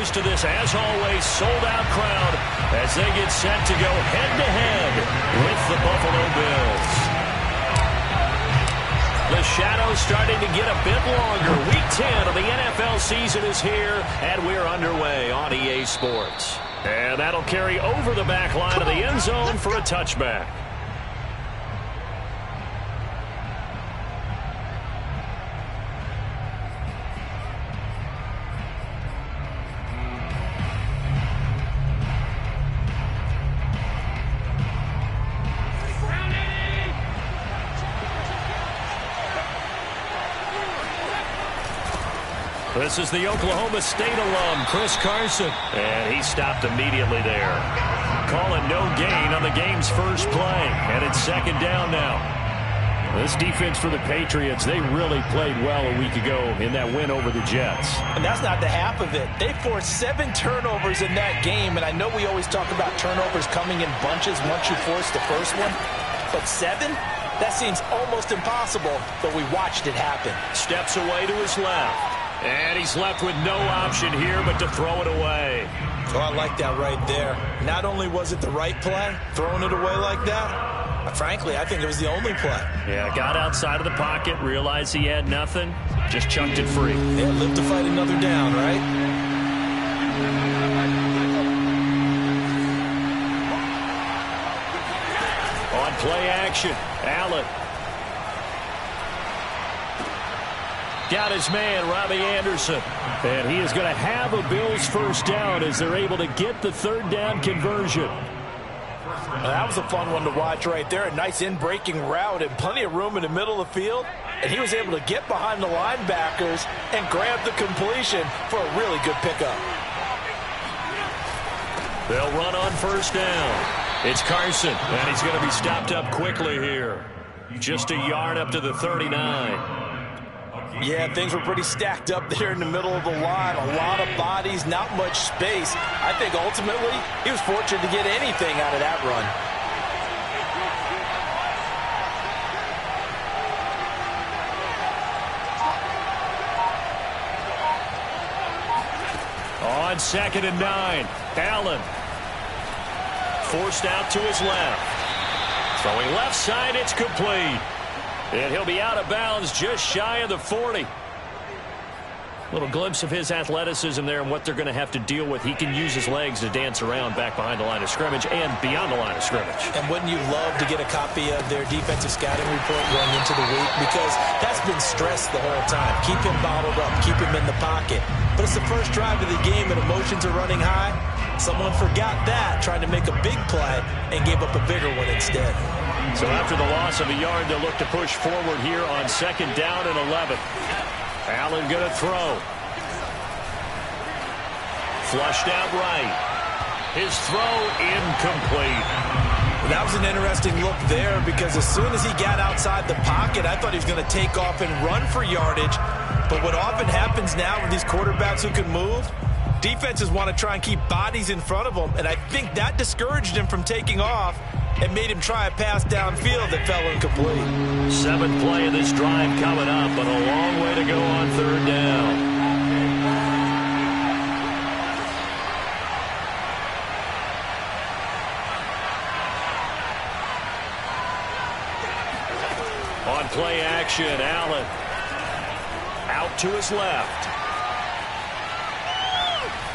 close to this, as always, sold-out crowd as they get set to go head-to-head with the Buffalo Bills. The shadow's starting to get a bit longer. Week 10 of the NFL season is here, and we're underway on EA Sports. And that'll carry over the back line of the end zone for a touchback. This is the Oklahoma State alum, Chris Carson. And he stopped immediately there. Calling no gain on the game's first play. And it's second down now. This defense for the Patriots, they really played well a week ago in that win over the Jets. And that's not the half of it. They forced 7 turnovers in that game. And I know we always talk about turnovers coming in bunches once you force the first one. But 7? That seems almost impossible. But we watched it happen. Steps away to his left. And he's left with no option here but to throw it away. Oh, I like that right there. Not only was it the right play, throwing it away like that, frankly, I think it was the only play. Yeah, got outside of the pocket, realized he had nothing, just chucked it free. Yeah, live to fight another down, right? On play action, Allen. Got his man, Robbie Anderson. And he is going to have a Bills first down as they're able to get the third down conversion. Well, that was a fun one to watch right there. A nice in-breaking route and plenty of room in the middle of the field. And he was able to get behind the linebackers and grab the completion for a really good pickup. They'll run on first down. It's Carson, and he's going to be stopped up quickly here. Just a yard up to the 39. Yeah, things were pretty stacked up there in the middle of the line. A lot of bodies, not much space. I think ultimately he was fortunate to get anything out of that run. On 2nd and 9, Allen. Forced out to his left. Throwing left side, it's complete. And he'll be out of bounds just shy of the 40. Little glimpse of his athleticism there and what they're going to have to deal with. He can use his legs to dance around back behind the line of scrimmage and beyond the line of scrimmage. And wouldn't you love to get a copy of their defensive scouting report going into the week? Because that's been stressed the whole time. Keep him bottled up. Keep him in the pocket. But it's the first drive of the game and emotions are running high. Someone forgot that, trying to make a big play, and gave up a bigger one instead. So after the loss of a yard, they'll look to push forward here on 2nd down and 11. Allen going to throw. Flushed out right. His throw incomplete. That was an interesting look there because as soon as he got outside the pocket, I thought he was going to take off and run for yardage. But what often happens now with these quarterbacks who can move, defenses want to try and keep bodies in front of them, and I think that discouraged him from taking off and made him try a pass downfield that fell incomplete. 7th play of this drive coming up, but a long way to go on 3rd down. On play action, Allen out to his left.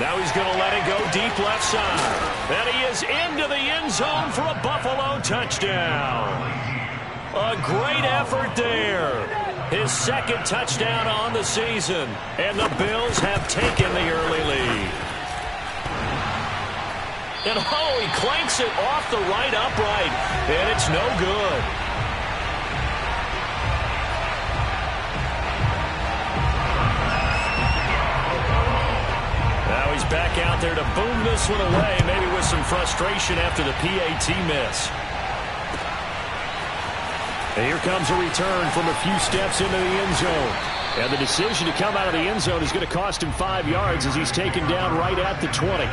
Now he's going to let it go deep left side. And he is into the end zone for a Buffalo touchdown. A great effort there. His 2nd touchdown on the season. And the Bills have taken the early lead. And oh, he clanks it off the right upright. And it's no good. He's back out there to boom this one away, maybe with some frustration after the PAT miss. And here comes a return from a few steps into the end zone. And the decision to come out of the end zone is going to cost him 5 yards as he's taken down right at the 20.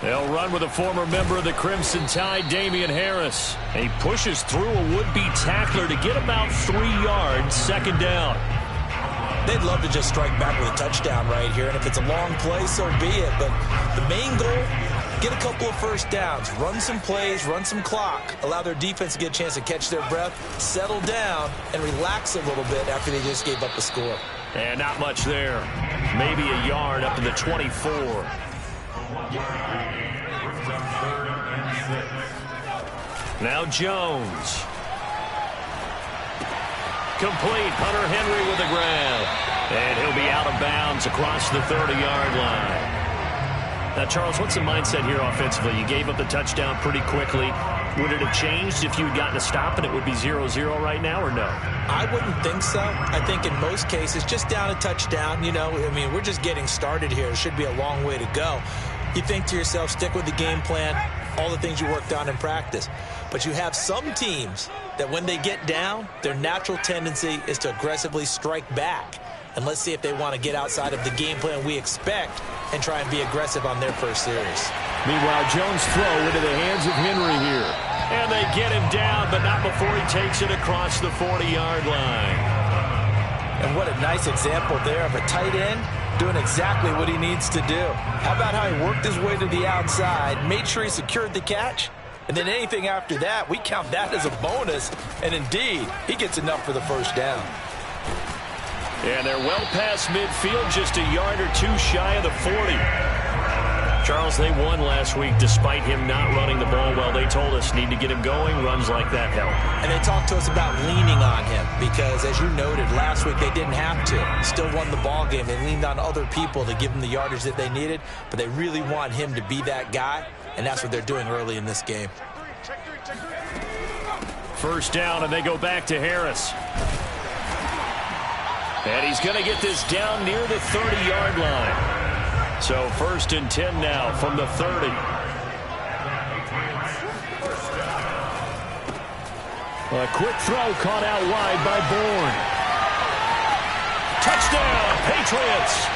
They'll run with a former member of the Crimson Tide, Damian Harris. And he pushes through a would-be tackler to get about 3 yards, second down. They'd love to just strike back with a touchdown right here, and if it's a long play, so be it. But the main goal, get a couple of first downs, run some plays, run some clock, allow their defense to get a chance to catch their breath, settle down, and relax a little bit after they just gave up a score. And not much there. Maybe a yard up to the 24. Now Jones. Complete. Hunter Henry with the grab. And he'll be out of bounds across the 30-yard line. Now, Charles, what's the mindset here offensively? You gave up the touchdown pretty quickly. Would it have changed if you had gotten a stop and it would be 0-0 right now, or no? I wouldn't think so. I think in most cases, just down a touchdown, you know, I mean, we're just getting started here. It should be a long way to go. You think to yourself, stick with the game plan, all the things you worked on in practice. But you have some teams that when they get down, their natural tendency is to aggressively strike back. And let's see if they want to get outside of the game plan we expect and try and be aggressive on their first series. Meanwhile, Jones' throw into the hands of Henry here. And they get him down, but not before he takes it across the 40-yard line. And what a nice example there of a tight end doing exactly what he needs to do. How about how he worked his way to the outside, made sure he secured the catch, and then anything after that, we count that as a bonus. And indeed, he gets enough for the first down. And they're well past midfield, just a yard or two shy of the 40. Charles, they won last week despite him not running the ball well. They told us need to get him going. Runs like that help. And they talked to us about leaning on him because, as you noted, last week they didn't have to. Still won the ball game. They leaned on other people to give them the yardage that they needed, but they really want him to be that guy, and that's what they're doing early in this game. First down, and they go back to Harris. And he's going to get this down near the 30-yard line. So 1st and 10 now from the 30. A quick throw caught out wide by Bourne. Touchdown, Patriots!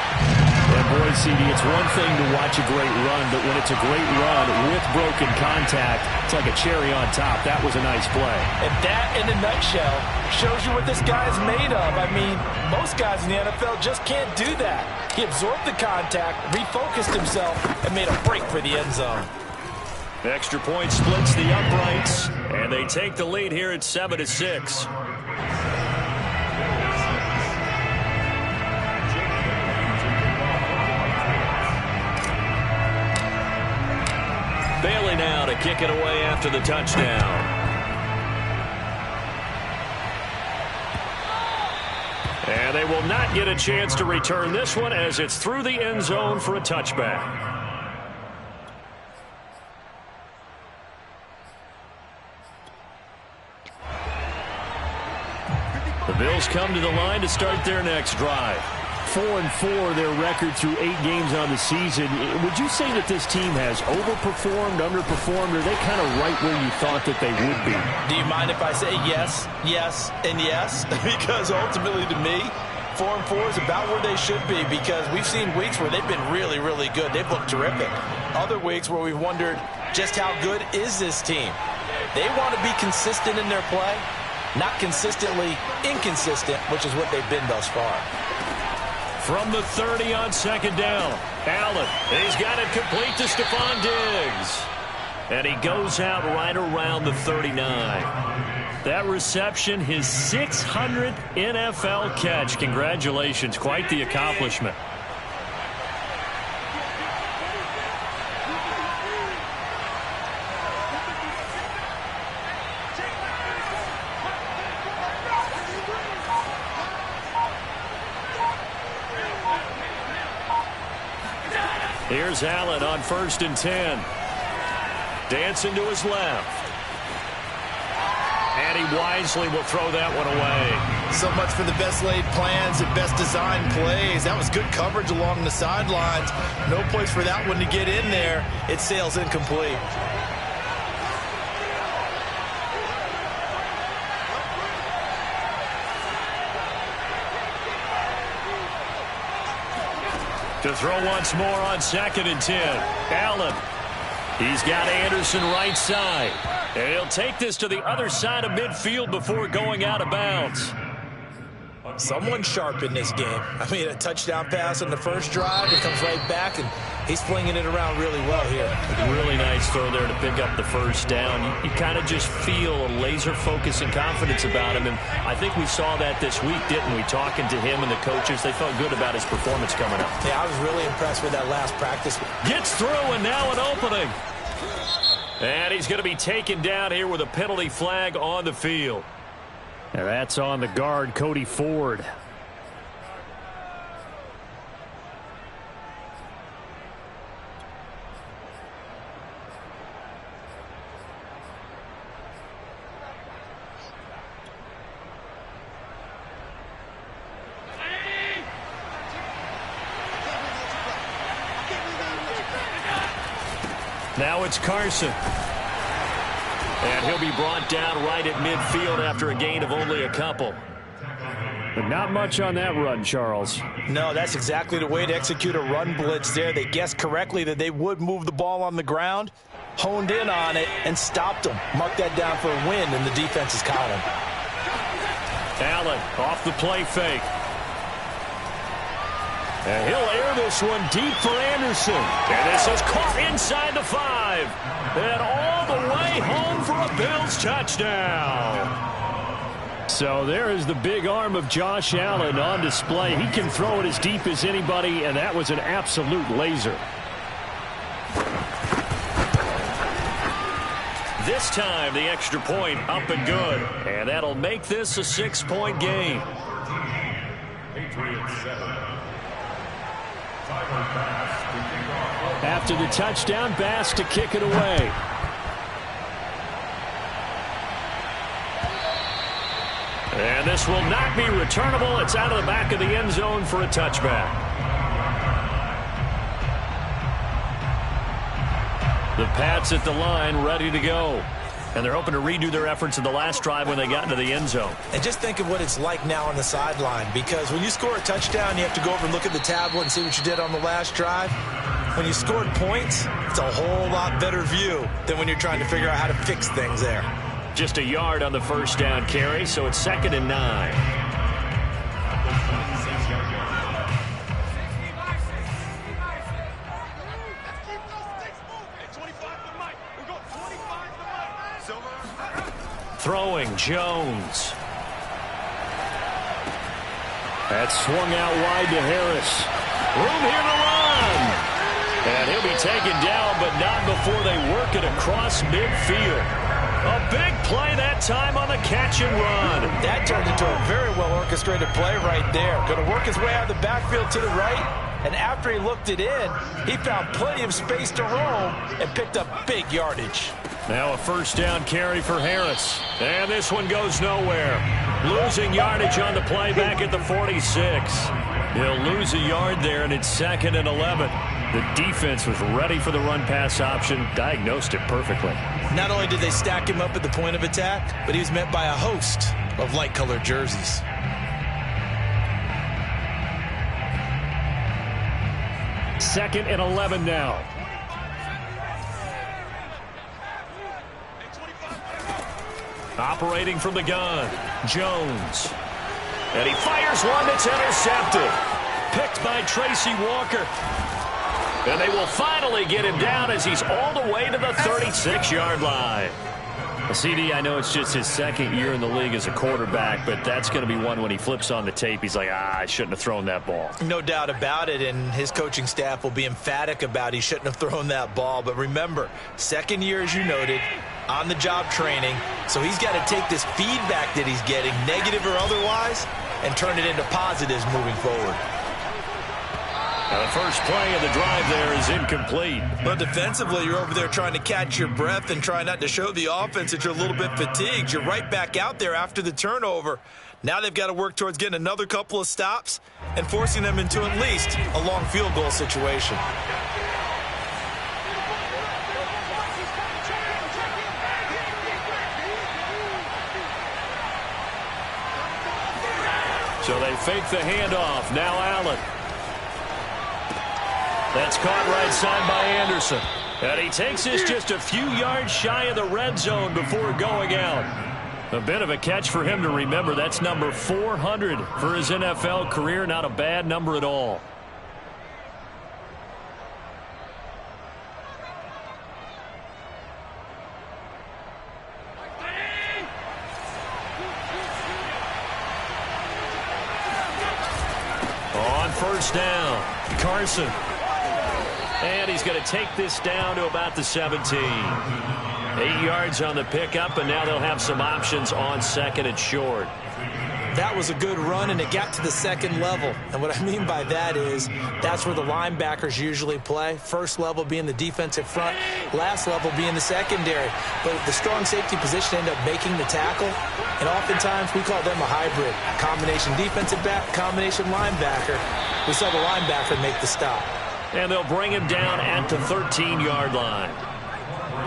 And boy, CD, it's one thing to watch a great run, but when it's a great run with broken contact, it's like a cherry on top. That was a nice play. And that, in a nutshell, shows you what this guy is made of. I mean, most guys in the NFL just can't do that. He absorbed the contact, refocused himself, and made a break for the end zone. Extra point splits the uprights, and they take the lead here at 7-6. Bailey now to kick it away after the touchdown. And they will not get a chance to return this one as it's through the end zone for a touchback. The Bills come to the line to start their next drive. 4-4 their record through 8 games on the season. Would you say that this team has overperformed, underperformed, or are they kind of right where you thought that they would be? Do you mind if I say yes, yes, and yes? Because ultimately to me, 4-4 is about where they should be because we've seen weeks where they've been really, really good. They've looked terrific. Other weeks where we've wondered just how good is this team? They want to be consistent in their play, not consistently inconsistent, which is what they've been thus far. From the 30 on second down, Allen, he's got it complete to Stephon Diggs. And he goes out right around the 39. That reception, his 600th NFL catch. Congratulations, quite the accomplishment. Here's Allen on 1st and 10. Dancing to his left. And he wisely will throw that one away. So much for the best laid plans and best designed plays. That was good coverage along the sidelines. No place for that one to get in there. It sails incomplete. To throw once more on 2nd and 10. Allen He's got Anderson right side. And he'll take this to the other side of midfield before going out of bounds. Someone sharp in this game. I mean, a touchdown pass on the first drive. It comes right back, and he's flinging it around really well here. Really nice throw there to pick up the first down. You kind of just feel a laser focus and confidence about him, and I think we saw that this week, didn't we? Talking to him and the coaches, they felt good about his performance coming up. Yeah, I was really impressed with that last practice. Gets through, and now an opening. And he's going to be taken down here with a penalty flag on the field. And that's on the guard, Cody Ford. Now it's Carson. And he'll be brought down right at midfield after a gain of only a couple. But not much on that run, Charles. No, that's exactly the way to execute a run blitz there. They guessed correctly that they would move the ball on the ground, honed in on it, and stopped them. Mark that down for a win in the defense's column. Allen off the play fake. And he'll air this one deep for Anderson. And this is caught inside the 5. And all the way home for a Bills touchdown. So there is the big arm of Josh Allen on display. He can throw it as deep as anybody, and that was an absolute laser. This time, the extra point up and good. And that'll make this a 6-point game. After the touchdown, Bass to kick it away. And this will not be returnable. It's out of the back of the end zone for a touchback. The Pats at the line, ready to go. And they're hoping to redo their efforts in the last drive when they got into the end zone. And just think of what it's like now on the sideline, because when you score a touchdown, you have to go over and look at the tablet and see what you did on the last drive. When you scored points, it's a whole lot better view than when you're trying to figure out how to fix things there. Just a yard on the first down carry, so it's 2nd and 9. Throwing, Jones. That's swung out wide to Harris. Room here to run. And he'll be taken down, but not before they work it across midfield. A big play that time on the catch and run. That turned into a very well-orchestrated play right there. Going to work his way out of the backfield to the right, and after he looked it in, he found plenty of space to roam and picked up big yardage. Now a first down carry for Harris. And this one goes nowhere. Losing yardage on the play back at the 46. He'll lose a yard there, and it's 2nd and 11. The defense was ready for the run-pass option, diagnosed it perfectly. Not only did they stack him up at the point of attack, but he was met by a host of light-colored jerseys. Second and 11 now. Operating from the gun, Jones. And he fires one that's intercepted. Picked by Tracy Walker. And they will finally get him down as he's all the way to the 36-yard line. CD, I know it's just his 2nd year in the league as a quarterback, but that's going to be one when he flips on the tape, he's like, I shouldn't have thrown that ball. No doubt about it, and his coaching staff will be emphatic about he shouldn't have thrown that ball. But remember, 2nd year, as you noted, on-the-job training, so he's got to take this feedback that he's getting, negative or otherwise, and turn it into positives moving forward. Now the first play of the drive there is incomplete. But defensively, you're over there trying to catch your breath and try not to show the offense that you're a little bit fatigued. You're right back out there after the turnover. Now they've got to work towards getting another couple of stops and forcing them into at least a long field goal situation. So they fake the handoff. Now Allen. That's caught right side by Anderson. And he takes this just a few yards shy of the red zone before going out. A bit of a catch for him to remember. That's number 400 for his NFL career. Not a bad number at all. On first down, Carson. And he's going to take this down to about the 17. 8 yards on the pickup, and now they'll have some options on second and short. That was a good run, and it got to the second level. And what I mean by that is that's where the linebackers usually play. First level being the defensive front, last level being the secondary. But the strong safety position ended up making the tackle, and oftentimes we call them a hybrid. Combination defensive back, combination linebacker. We saw the linebacker make the stop. And they'll bring him down at the 13-yard line.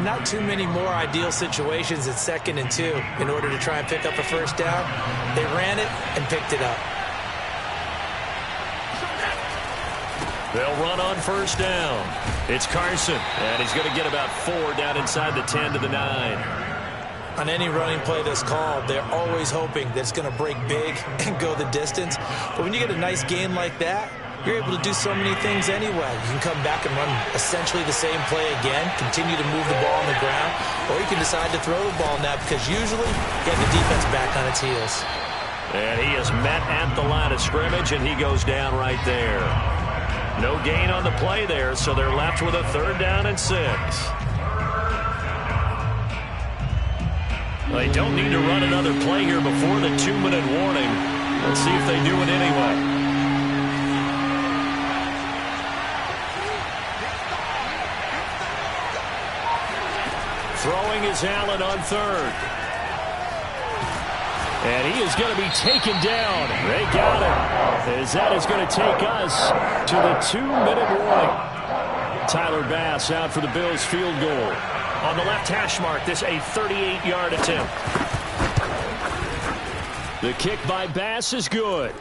Not too many more ideal situations at 2nd and 2 in order to try and pick up a first down. They ran it and picked it up. They'll run on first down. It's Carson, and he's going to get about 4 down inside the 10 to the 9. On any running play that's called, they're always hoping that it's going to break big and go the distance. But when you get a nice gain like that, you're able to do so many things anyway. You can come back and run essentially the same play again, continue to move the ball on the ground, or you can decide to throw the ball now because usually you have the defense back on its heels. And he is met at the line of scrimmage, and he goes down right there. No gain on the play there, so they're left with a 3rd down and 6. They don't need to run another play here before the 2-minute warning. Let's see if they do it anyway. Throwing is Allen on 3rd. And he is going to be taken down. They got him. As that is going to take us to the 2-minute warning. Tyler Bass out for the Bills field goal. On the left hash mark, this a 38-yard attempt. The kick by Bass is good.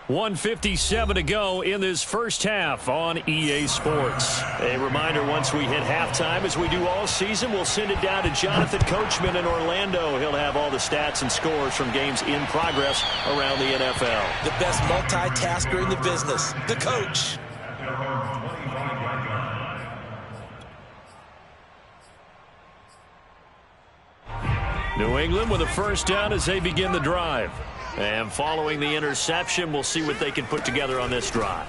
1:57 to go in this first half on EA Sports. A reminder, once we hit halftime, as we do all season, we'll send it down to Jonathan Coachman in Orlando. He'll have all the stats and scores from games in progress around the NFL. The best multitasker in the business, the coach. New England with a first down as they begin the drive. And following the interception, we'll see what they can put together on this drive.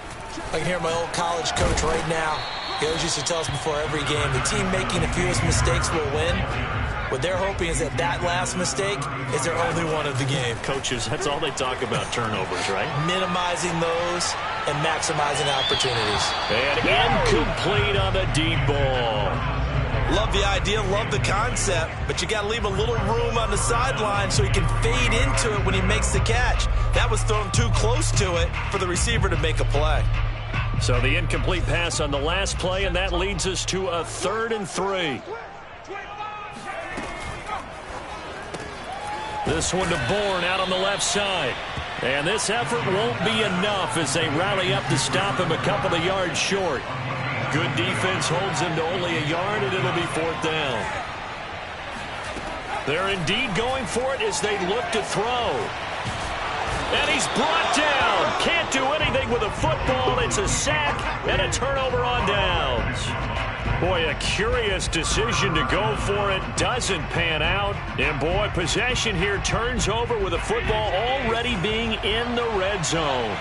I can hear my old college coach right now. He always used to tell us before every game, the team making the fewest mistakes will win. What they're hoping is that that last mistake is their only one of the game. Coaches, that's all they talk about, turnovers, right? Minimizing those and maximizing opportunities. And incomplete on the deep ball. Love the idea, love the concept, but you got to leave a little room on the sideline so he can fade into it when he makes the catch. That was thrown too close to it for the receiver to make a play. So the incomplete pass on the last play, and that leads us to a 3rd and 3. This one to Bourne out on the left side. And this effort won't be enough as they rally up to stop him a couple of yards short. Good defense holds him to only a yard, and it'll be 4th down. They're indeed going for it as they look to throw. And he's brought down. Can't do anything with a football. It's a sack and a turnover on downs. Boy, a curious decision to go for it. Doesn't pan out. And, boy, possession here turns over with a football already being in the red zone.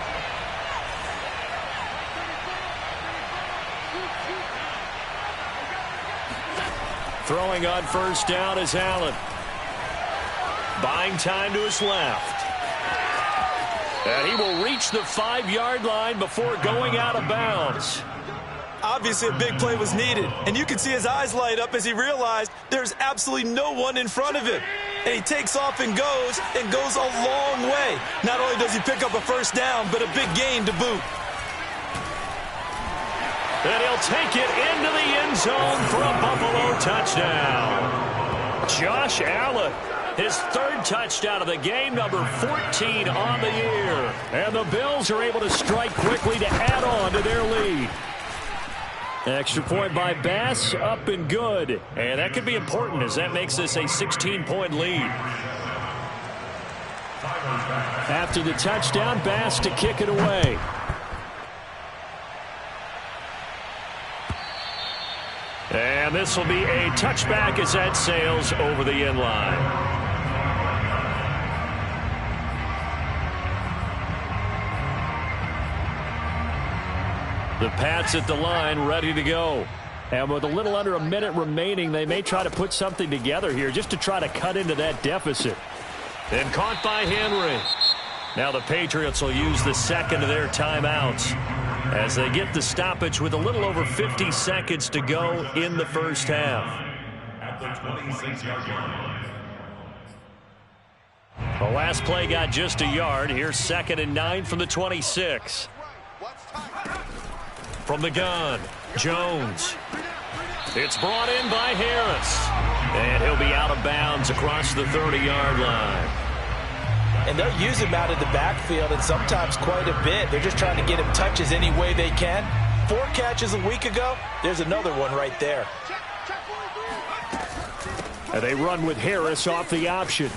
Throwing on first down is Allen. Buying time to his left. And he will reach the 5-yard line before going out of bounds. Obviously, a big play was needed, and you can see his eyes light up as he realized there's absolutely no one in front of him. And he takes off and goes a long way. Not only does he pick up a first down, but a big gain to boot. And he'll take it into the end zone for a Buffalo touchdown. Josh Allen, his 3rd touchdown of the game, number 14 on the year. And the Bills are able to strike quickly to add on to their lead. Extra point by Bass, up and good. And that could be important as that makes this a 16-point lead. After the touchdown, Bass to kick it away. And this will be a touchback as that sails over the end line. The Pats at the line ready to go. And with a little under a minute remaining, they may try to put something together here just to try to cut into that deficit. And caught by Henry. Now the Patriots will use the second of their timeouts as they get the stoppage with a little over 50 seconds to go in the first half. At the 26-yard line. The last play got just a yard. Here's 2nd and 9 from the 26. From the gun, Jones. It's brought in by Harris. And he'll be out of bounds across the 30-yard line. And they'll use him out of the backfield, and sometimes quite a bit. They're just trying to get him touches any way they can. 4 catches a week ago. There's another one right there. And they run with Harris off the option.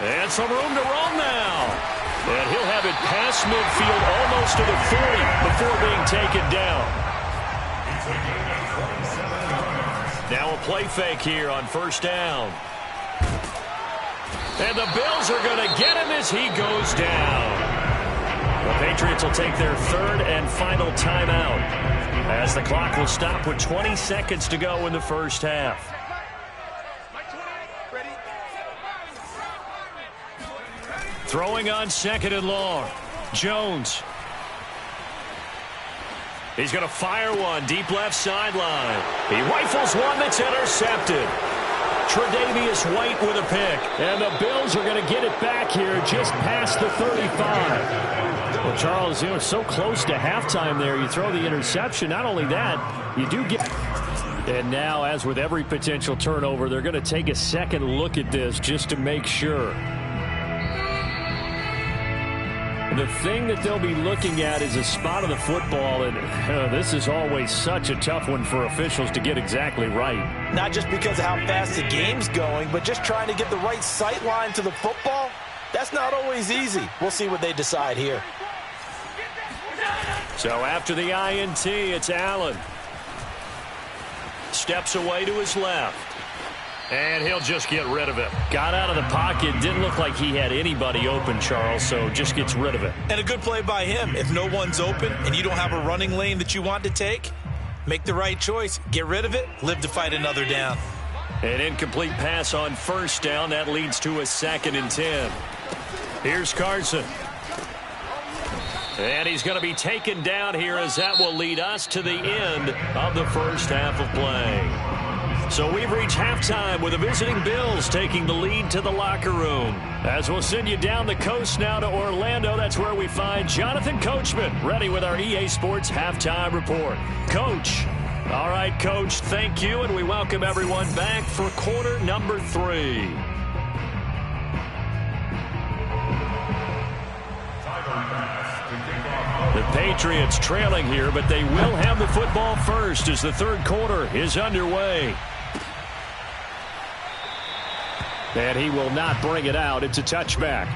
And some room to roam now. And he'll have it past midfield almost to the 40 before being taken down. Now a play fake here on first down. And the Bills are going to get him as he goes down. The Patriots will take their 3rd and final timeout as the clock will stop with 20 seconds to go in the first half. Throwing on 2nd and long. Jones. He's going to fire one deep left sideline. He rifles one that's intercepted. Tre'Davious White with a pick. And the Bills are going to get it back here just past the 35. Well, Charles, you know, so close to halftime there. You throw the interception. Not only that, you do get... And now, as with every potential turnover, they're going to take a second look at this just to make sure. The thing that they'll be looking at is a spot of the football, and this is always such a tough one for officials to get exactly right. Not just because of how fast the game's going, but just trying to get the right sight line to the football. That's not always easy. We'll see what they decide here. So after the INT, it's Allen. Steps away to his left. And he'll just get rid of it. Got out of the pocket. Didn't look like he had anybody open, Charles, so just gets rid of it. And a good play by him. If no one's open and you don't have a running lane that you want to take, make the right choice. Get rid of it. Live to fight another down. An incomplete pass on first down. That leads to a 2nd and 10. Here's Carson. And he's going to be taken down here as that will lead us to the end of the first half of play. So we've reached halftime with the visiting Bills taking the lead to the locker room. As we'll send you down the coast now to Orlando, that's where we find Jonathan Coachman ready with our EA Sports Halftime Report. Coach. All right, Coach, thank you, and we welcome everyone back for quarter number 3. The Patriots trailing here, but they will have the football first as the third quarter is underway. And he will not bring it out. It's a touchback.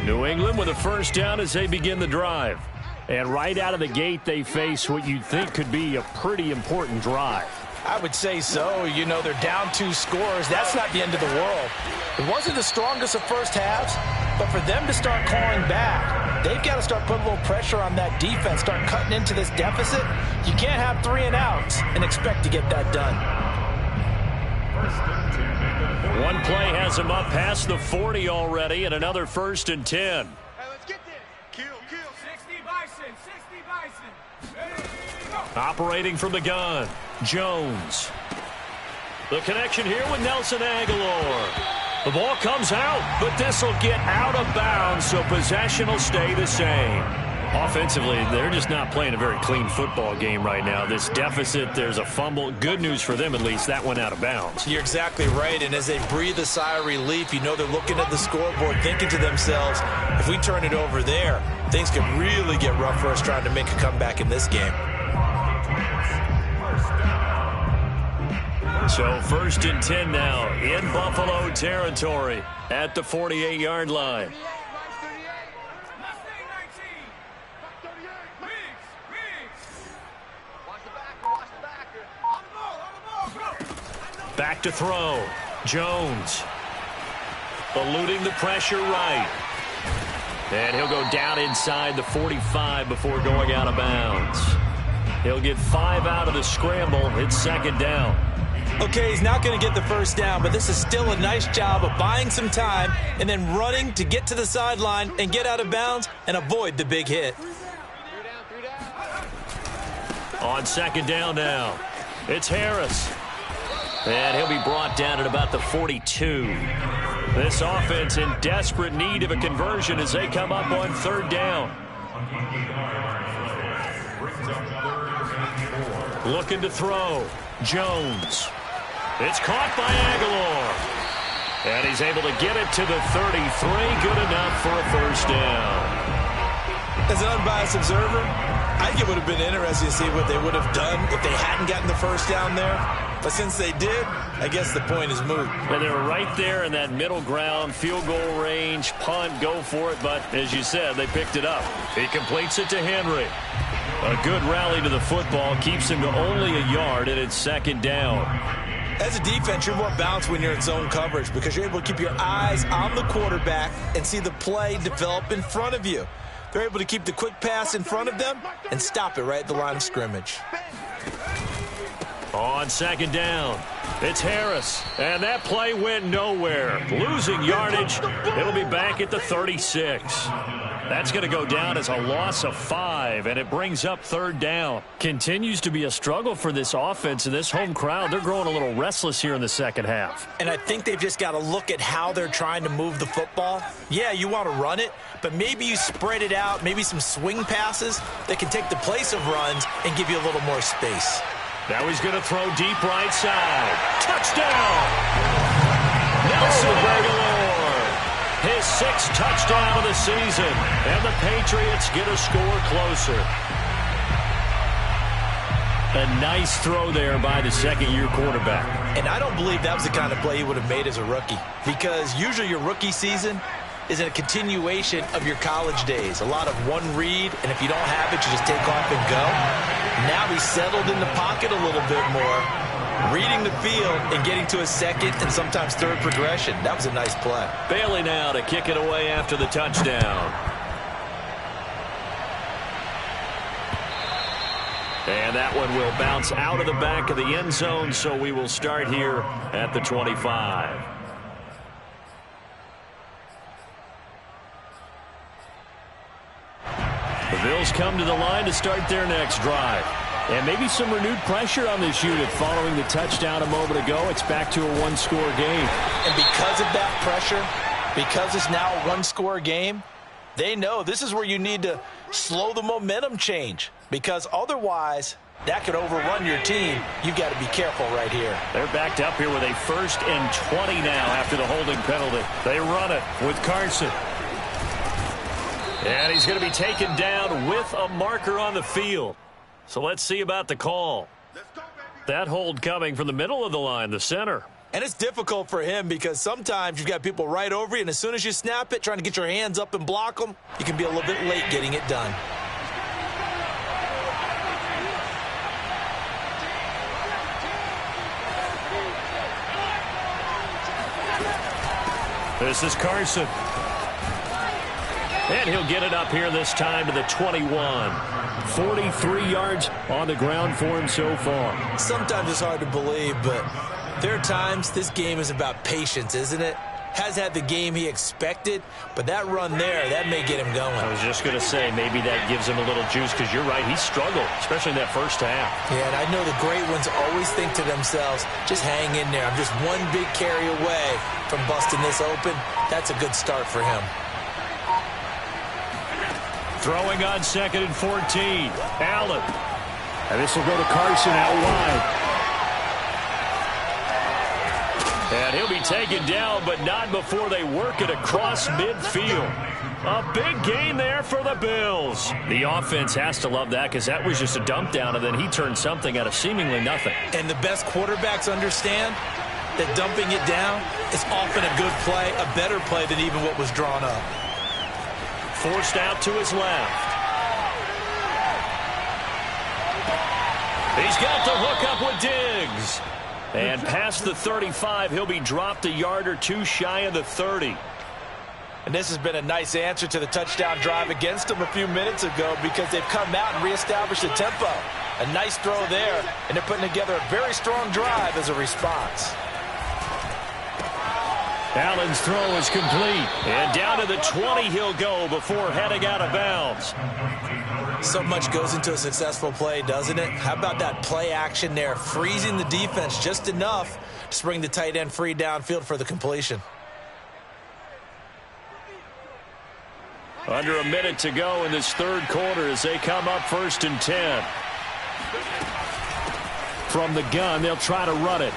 New England with a first down as they begin the drive. And right out of the gate, they face what you'd think could be a pretty important drive. I would say so. You know, they're down 2 scores. That's not the end of the world. It wasn't the strongest of first halves, but for them to start clawing back, they've got to start putting a little pressure on that defense, start cutting into this deficit. You can't have 3 and outs and expect to get that done. One play has him up past the 40 already, and another 1st and 10. Hey, let's get this. Kill. 60 Bison. Ready? Go. Operating from the gun, Jones. The connection here with Nelson Aguilar. The ball comes out, but this will get out of bounds, so possession will stay the same. Offensively, they're just not playing a very clean football game right now. This deficit, there's a fumble. Good news for them, at least. That went out of bounds. You're exactly right, and as they breathe a sigh of relief, you know they're looking at the scoreboard, thinking to themselves, if we turn it over there, things could really get rough for us trying to make a comeback in this game. So 1st and 10 now in Buffalo territory at the 48-yard line. Back to throw. Jones. Eluding the pressure right. And he'll go down inside the 45 before going out of bounds. He'll get 5 out of the scramble. It's 2nd down. Okay, he's not going to get the first down, but this is still a nice job of buying some time and then running to get to the sideline and get out of bounds and avoid the big hit. On 2nd down now, it's Harris. And he'll be brought down at about the 42. This offense in desperate need of a conversion as they come up on 3rd down. Looking to throw. Jones. It's caught by Aguilar. And he's able to get it to the 33. Good enough for a 1st down. As an unbiased observer, I think it would have been interesting to see what they would have done if they hadn't gotten the 1st down there. But since they did, I guess the point is moot. And they were right there in that middle ground, field goal range, punt, go for it. But as you said, they picked it up. He completes it to Henry. A good rally to the football keeps him to only a yard, and it's 2nd down. As a defense, you're more balanced when you're in zone coverage because you're able to keep your eyes on the quarterback and see the play develop in front of you. They're able to keep the quick pass in front of them and stop it right at the line of scrimmage. On 2nd down, it's Harris. And that play went nowhere. Losing yardage. It'll be back at the 36. That's going to go down as a loss of 5, and it brings up 3rd down. Continues to be a struggle for this offense and this home crowd. They're growing a little restless here in the second half. And I think they've just got to look at how they're trying to move the football. Yeah, you want to run it, but maybe you spread it out, maybe some swing passes that can take the place of runs and give you a little more space. Now he's going to throw deep right side. Touchdown! Nelson Aguilar. His 6th touchdown of the season. And the Patriots get a score closer. A nice throw there by the 2nd-year quarterback. And I don't believe that was the kind of play he would have made as a rookie. Because usually your rookie season is a continuation of your college days. A lot of one read, and if you don't have it, you just take off and go. Now he's settled in the pocket a little bit more, reading the field and getting to a 2nd and sometimes 3rd progression. That was a nice play. Bailey now to kick it away after the touchdown. And that one will bounce out of the back of the end zone, so we will start here at the 25. The Bills come to the line to start their next drive. And maybe some renewed pressure on this unit following the touchdown a moment ago. It's back to a 1-score game. And because of that pressure, because it's now a 1-score game, they know this is where you need to slow the momentum change. Because otherwise, that could overrun your team. You've got to be careful right here. They're backed up here with a 1st and 20 now after the holding penalty. They run it with Carson. And he's going to be taken down with a marker on the field. So let's see about the call. That hold coming from the middle of the line, the center. And it's difficult for him because sometimes you've got people right over you, and as soon as you snap it, trying to get your hands up and block them, you can be a little bit late getting it done. This is Carson. And he'll get it up here this time to the 21. 43 yards on the ground for him so far. Sometimes it's hard to believe, but there are times this game is about patience, isn't it? Has had the game he expected, but that run there, that may get him going. I was just going to say, maybe that gives him a little juice, because you're right, he struggled, especially in that first half. Yeah, and I know the great ones always think to themselves, just hang in there. I'm just one big carry away from busting this open. That's a good start for him. Throwing on 2nd and 14. Allen. And this will go to Carson out wide. And he'll be taken down, but not before they work it across midfield. A big gain there for the Bills. The offense has to love that because that was just a dump down, and then he turned something out of seemingly nothing. And the best quarterbacks understand that dumping it down is often a good play, a better play than even what was drawn up. Forced out to his left. He's got the hook up with Diggs. And past the 35, he'll be dropped a yard or two shy of the 30. And this has been a nice answer to the touchdown drive against them a few minutes ago because they've come out and reestablished the tempo. A nice throw there, and they're putting together a very strong drive as a response. Allen's throw is complete. And down to the 20 he'll go before heading out of bounds. So much goes into a successful play, doesn't it? How about that play action there, freezing the defense just enough to bring the tight end free downfield for the completion. Under a minute to go in this third quarter as they come up 1st and 10. From the gun, they'll try to run it.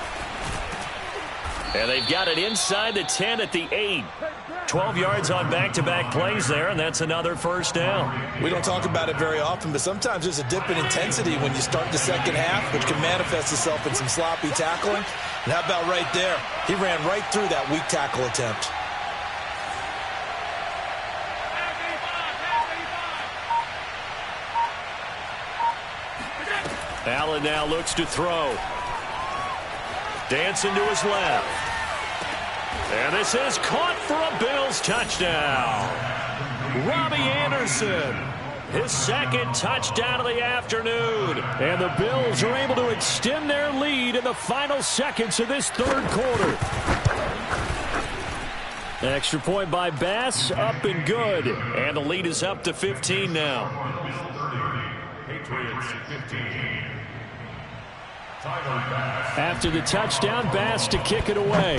And they've got it inside the 10 at the 8. 12 yards on back-to-back plays there, and that's another first down. We don't talk about it very often, but sometimes there's a dip in intensity when you start the second half, which can manifest itself in some sloppy tackling. And how about right there? He ran right through that weak tackle attempt. Allen now looks to throw. Dancing to his left. And this is caught for a Bills touchdown. Robbie Anderson, his second touchdown of the afternoon. And the Bills are able to extend their lead in the final seconds of this third quarter. Extra point by Bass, up and good. And the lead is up to 15 now. Patriots 15. After the touchdown, Bass to kick it away.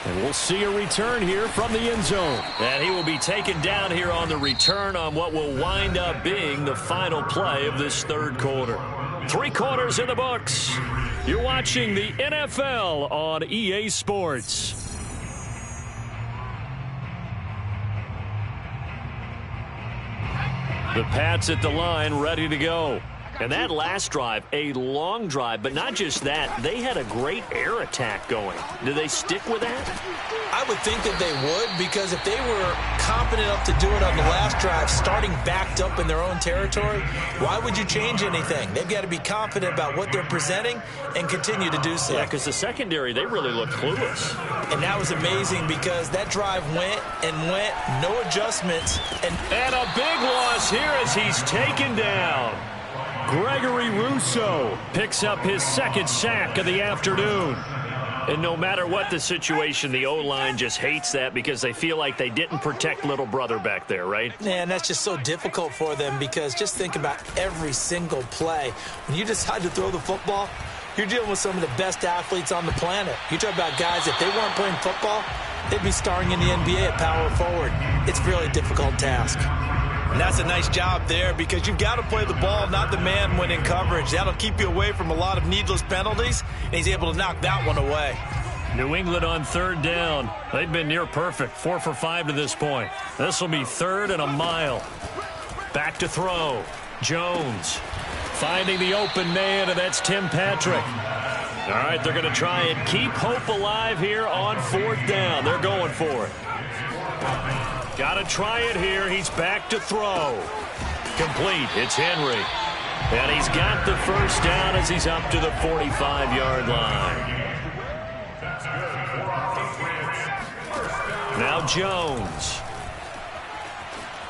And we'll see a return here from the end zone. And he will be taken down here on the return on what will wind up being the final play of this third quarter. 3 quarters in the books. You're watching the NFL on EA Sports. The Pats at the line, ready to go. And that last drive, a long drive, but not just that. They had a great air attack going. Do they stick with that? I would think that they would, because if they were confident enough to do it on the last drive, starting backed up in their own territory, why would you change anything? They've got to be confident about what they're presenting and continue to do so. Yeah, because the secondary, they really looked clueless. And that was amazing because that drive went and went, no adjustments. And a big loss here as he's taken down. Gregory Rousseau picks up his second sack of the afternoon. And no matter what the situation, the O-line just hates that because they feel like they didn't protect little brother back there, right? Man, that's just so difficult for them because just think about every single play. When you decide to throw the football, you're dealing with some of the best athletes on the planet. You talk about guys, if they weren't playing football, they'd be starring in the NBA at power forward. It's a really difficult task. And that's a nice job there because you've got to play the ball, not the man when in coverage. That'll keep you away from a lot of needless penalties, and he's able to knock that one away. New England on third down. They've been near perfect, 4 for 5 to this point. This will be 3rd and a mile. Back to throw. Jones finding the open man, and that's Tim Patrick. All right, they're going to try and keep hope alive here on 4th down. They're going for it. Got to try it here. He's back to throw. Complete. It's Henry. And he's got the first down as he's up to the 45-yard line. Now Jones.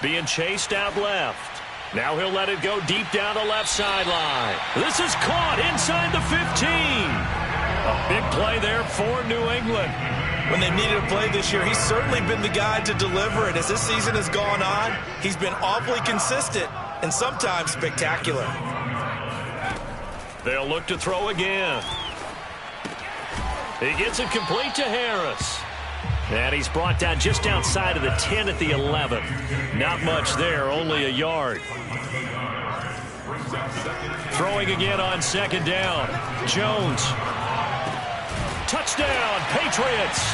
Being chased out left. Now he'll let it go deep down the left sideline. This is caught inside the 15. A big play there for New England. When they've needed a play this year, he's certainly been the guy to deliver it. As this season has gone on, he's been awfully consistent and sometimes spectacular. They'll look to throw again. He gets it complete to Harris. And he's brought down just outside of the 10 at the 11. Not much there, only a yard. Throwing again on second down. Jones. Touchdown, Patriots.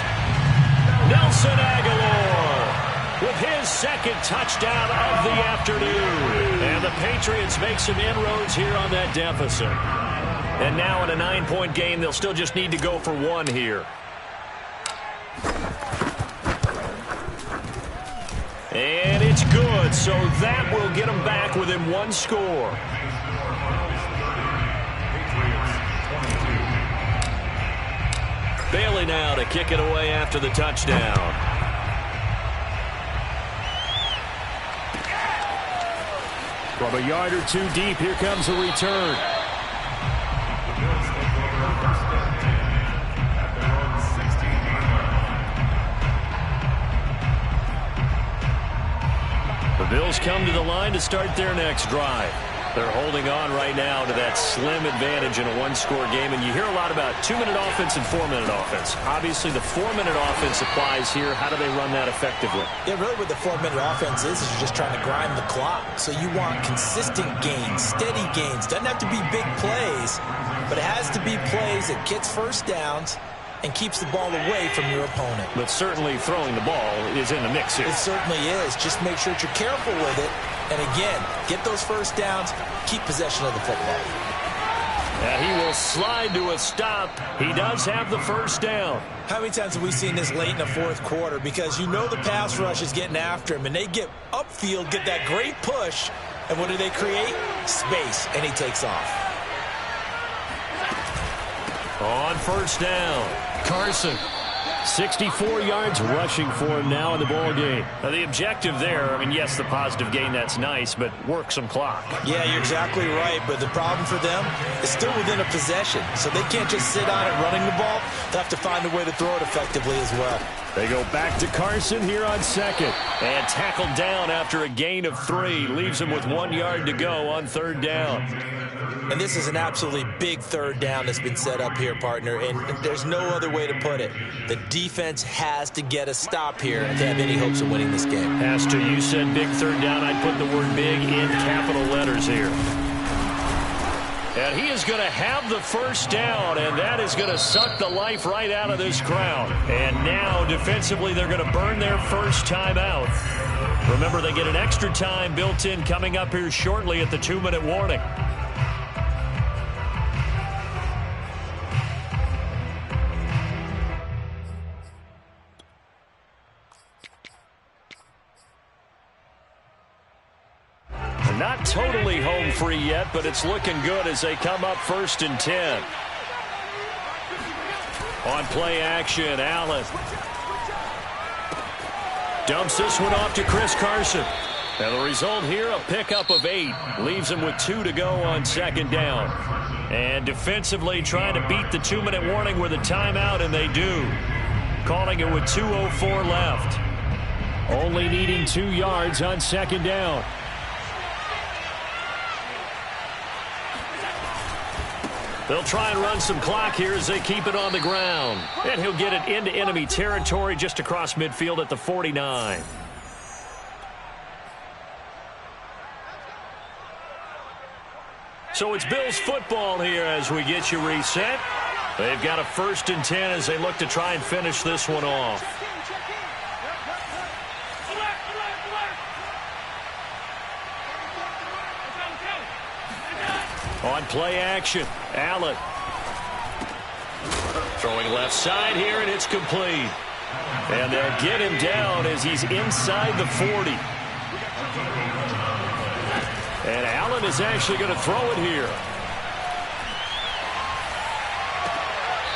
Nelson Aguilar with his second touchdown of the afternoon. And the Patriots make some inroads here on that deficit. And now in a 9-point game, they'll still just need to go for one here. And it's good, so that will get them back within one score. Bailey now to kick it away after the touchdown. From a yard or two deep, here comes a return. The Bills come to the line to start their next drive. They're holding on right now to that slim advantage in a one-score game, and you hear a lot about 2-minute offense and 4-minute offense. Obviously, the 4-minute offense applies here. How do they run that effectively? Yeah, really what the 4-minute offense is you're just trying to grind the clock. So you want consistent gains, steady gains. Doesn't have to be big plays, but it has to be plays that gets first downs and keeps the ball away from your opponent. But certainly throwing the ball is in the mix here. It certainly is. Just make sure that you're careful with it. And again, get those first downs, keep possession of the football. And he will slide to a stop. He does have the first down. How many times have we seen this late in the fourth quarter? Because you know the pass rush is getting after him, and they get upfield, get that great push, and what do they create? Space, and he takes off. On first down, Carson. 64 yards rushing for him now in the ball game. Now the objective there, I mean, yes, the positive gain, that's nice, but work some clock. Yeah, you're exactly right, but the problem for them is still within a possession, so they can't just sit on it running the ball. They have to find a way to throw it effectively as well. They go back to Carson here on second, and tackled down after a gain of 3. Leaves him with 1 yard to go on third down. And this is an absolutely big third down that's been set up here, partner, and there's no other way to put it. The defense has to get a stop here if they have any hopes of winning this game. Has to. You said big third down. I'd put the word big in capital letters here. And he is going to have the first down, and that is going to suck the life right out of this crowd. And now, defensively, they're going to burn their first time out. Remember, they get an extra time built in coming up here shortly at the 2-minute warning. Not totally home free yet, but it's looking good as they come up 1st and 10. On play action, Allen dumps this one off to Chris Carson. And the result here, a pickup of 8. Leaves him with 2 to go on second down. And defensively trying to beat the 2-minute warning with a timeout, and they do. Calling it with 2:04 left. Only needing 2 yards on second down. They'll try and run some clock here as they keep it on the ground. And he'll get it into enemy territory just across midfield at the 49. So it's Bills football here as we get you reset. They've got a 1st and 10 as they look to try and finish this one off. On play action, Allen. Throwing left side here, and it's complete. And they'll get him down as he's inside the 40. And Allen is actually going to throw it here.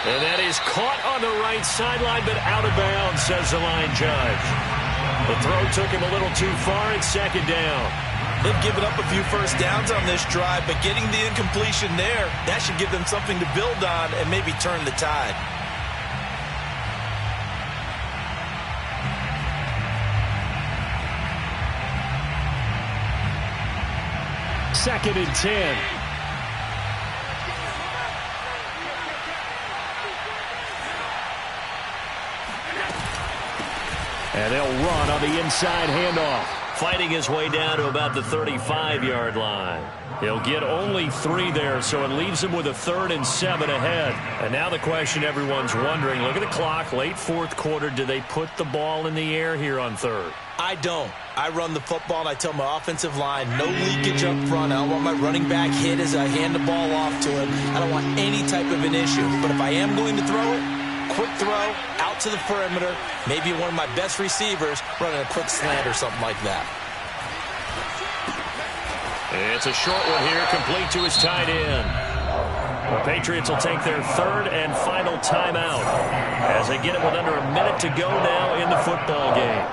And that is caught on the right sideline, but out of bounds, says the line judge. The throw took him a little too far. It's second down. They've given up a few first downs on this drive, but getting the incompletion there, that should give them something to build on and maybe turn the tide. Second and 10. And they'll run on the inside handoff. Fighting his way down to about the 35-yard line. He'll get only 3 there, so it leaves him with a 3rd and 7 ahead. And now the question everyone's wondering, look at the clock, late 4th quarter, do they put the ball in the air here on 3rd? I don't. I run the football, and I tell my offensive line, no leakage up front. I don't want my running back hit as I hand the ball off to him. I don't want any type of an issue. But if I am going to throw it, quick throw, out to the perimeter, maybe one of my best receivers running a quick slant or something like that. It's a short one here, complete to his tight end. The Patriots will take their 3rd and final timeout as they get it with under a minute to go now in the football game.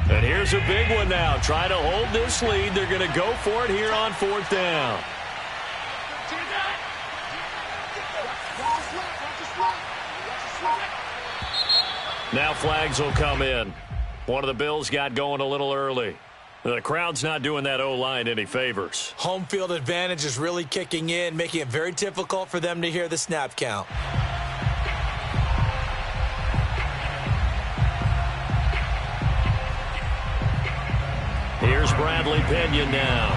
And here's a big one now. Trying to hold this lead. They're going to go for it here on 4th down. Now flags will come in. One of the Bills got going a little early. The crowd's not doing that O-line any favors. Home field advantage is really kicking in, making it very difficult for them to hear the snap count. Here's Bradley Pinion now,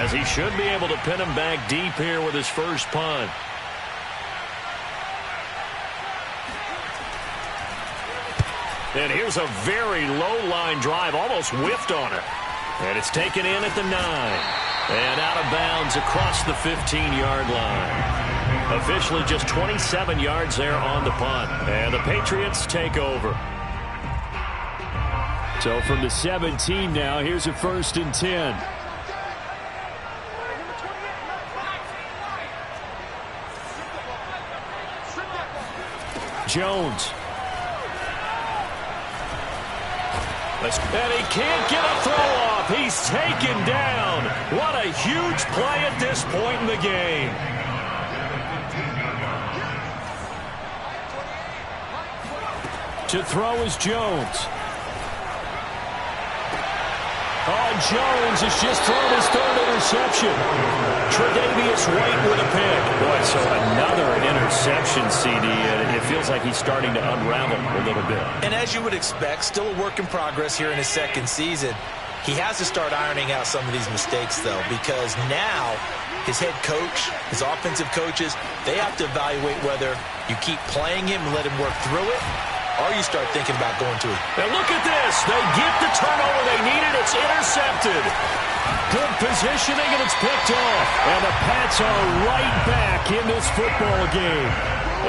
as he should be able to pin him back deep here with his first punt. And here's a very low line drive, almost whiffed on it. And it's taken in at the 9. And out of bounds across the 15-yard line. Officially just 27 yards there on the punt. And the Patriots take over. So from the 17 now, here's a 1st and 10. Jones. And he can't get a throw off. He's taken down. What a huge play at this point in the game. To throw is Jones. Oh, Jones has just thrown his 3rd interception. Tre'Davious White with a pick. Boy, so another interception, CD. And it feels like he's starting to unravel a little bit. And as you would expect, still a work in progress here in his 2nd season. He has to start ironing out some of these mistakes, though, because now his head coach, his offensive coaches, they have to evaluate whether you keep playing him and let him work through it, or you start thinking about going to it. And look at this. They get the turnover they needed. It's intercepted. Good positioning, and it's picked off. And the Pats are right back in this football game.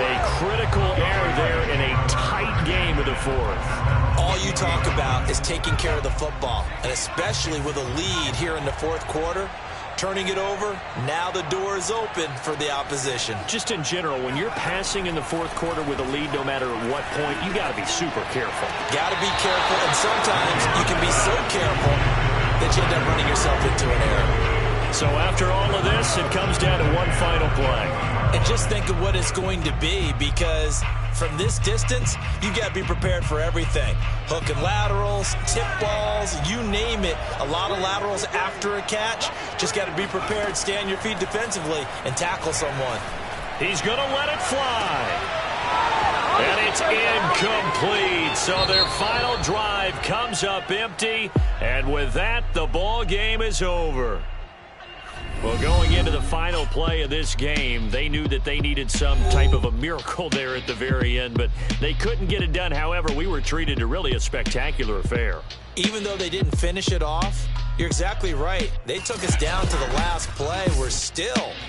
A critical error there in a tight game of the 4th. All you talk about is taking care of the football, and especially with a lead here in the 4th quarter. Turning it over, now the door is open for the opposition. Just in general, when you're passing in the 4th quarter with a lead, no matter at what point, you got to be super careful. Got to be careful, and sometimes you can be so careful that you end up running yourself into an error. So after all of this, it comes down to one final play. And just think of what it's going to be, because from this distance, you got to be prepared for everything. Hook and laterals, tip balls, you name it. A lot of laterals after a catch. Just got to be prepared, stay on your feet defensively, and tackle someone. He's going to let it fly. And it's incomplete. So their final drive comes up empty. And with that, the ball game is over. Well, going into the final play of this game, they knew that they needed some type of a miracle there at the very end, but they couldn't get it done. However, we were treated to really a spectacular affair. Even though they didn't finish it off, you're exactly right. They took us down to the last play. We're still